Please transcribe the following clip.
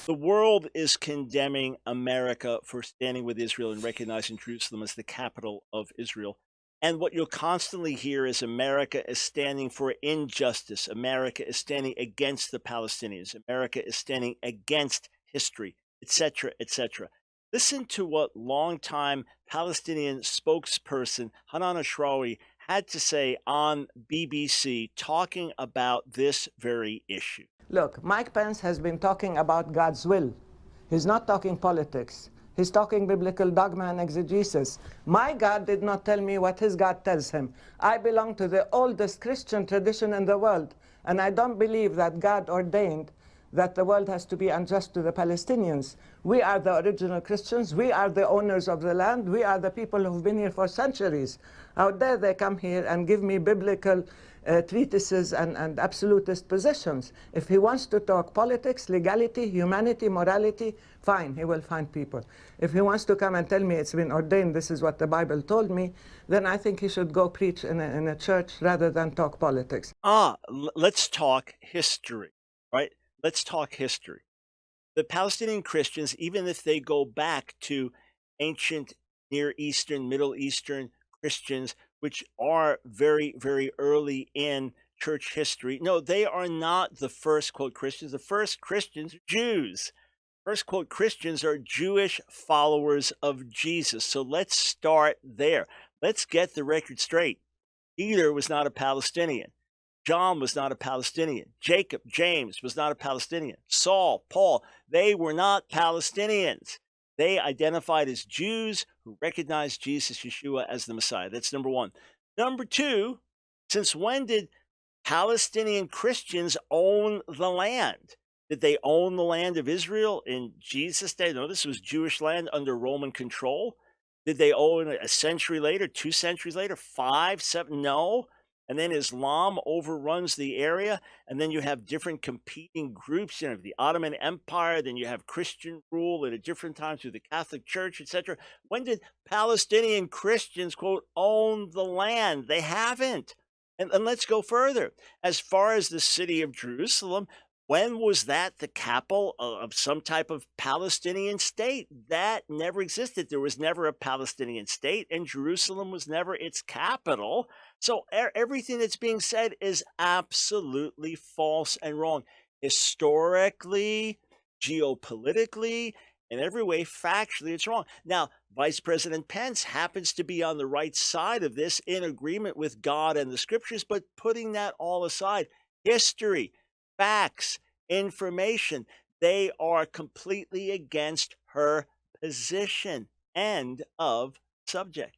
The world is condemning America for standing with Israel and recognizing Jerusalem as the capital of Israel. And what you'll constantly hear is America is standing for injustice. America is standing against the Palestinians. America is standing against history, etc., etc. Listen to what longtime Palestinian spokesperson Hanan Ashrawi had to say on BBC talking about this very issue. Look, Mike Pence has been talking about God's will. He's not talking politics. He's talking biblical dogma and exegesis. My God did not tell me what his God tells him. I belong to the oldest Christian tradition in the world, and I don't believe that God ordained that the world has to be unjust to the Palestinians. We are the original Christians. We are the owners of the land. We are the people who've been here for centuries. How dare they come here and give me biblical treatises and absolutist positions? If he wants to talk politics, legality, humanity, morality, fine, he will find people. If he wants to come and tell me it's been ordained, this is what the Bible told me, then I think he should go preach in a church rather than talk politics. Let's talk history, right? Let's talk history. The Palestinian Christians, even if they go back to ancient Near Eastern, Middle Eastern Christians, which are very, very early in church history, no, they are not the first, quote, Christians. The first Christians are Jews. First, quote, Christians are Jewish followers of Jesus. So let's start there. Let's get the record straight. Peter was not a Palestinian. John was not a Palestinian. Jacob, James was not a Palestinian. Saul, Paul, they were not Palestinians. They identified as Jews who recognized Jesus, Yeshua, as the Messiah. That's number one. Number two, since when did Palestinian Christians own the land? Did they own the land of Israel in Jesus' day? No, this was Jewish land under Roman control. Did they own it a century later, 2 centuries later, 5, 7? No. And then Islam overruns the area, and then you have different competing groups. You know, the Ottoman Empire, then you have Christian rule at a different time through the Catholic Church, etc. When did Palestinian Christians, quote, own the land? They haven't. And let's go further. As far as the city of Jerusalem, when was that the capital of some type of Palestinian state? That never existed. There was never a Palestinian state, and Jerusalem was never its capital. So everything that's being said is absolutely false and wrong. Historically, geopolitically, in every way, factually, it's wrong. Now, Vice President Pence happens to be on the right side of this in agreement with God and the scriptures, but putting that all aside, history, facts, information, they are completely against her position. End of subject.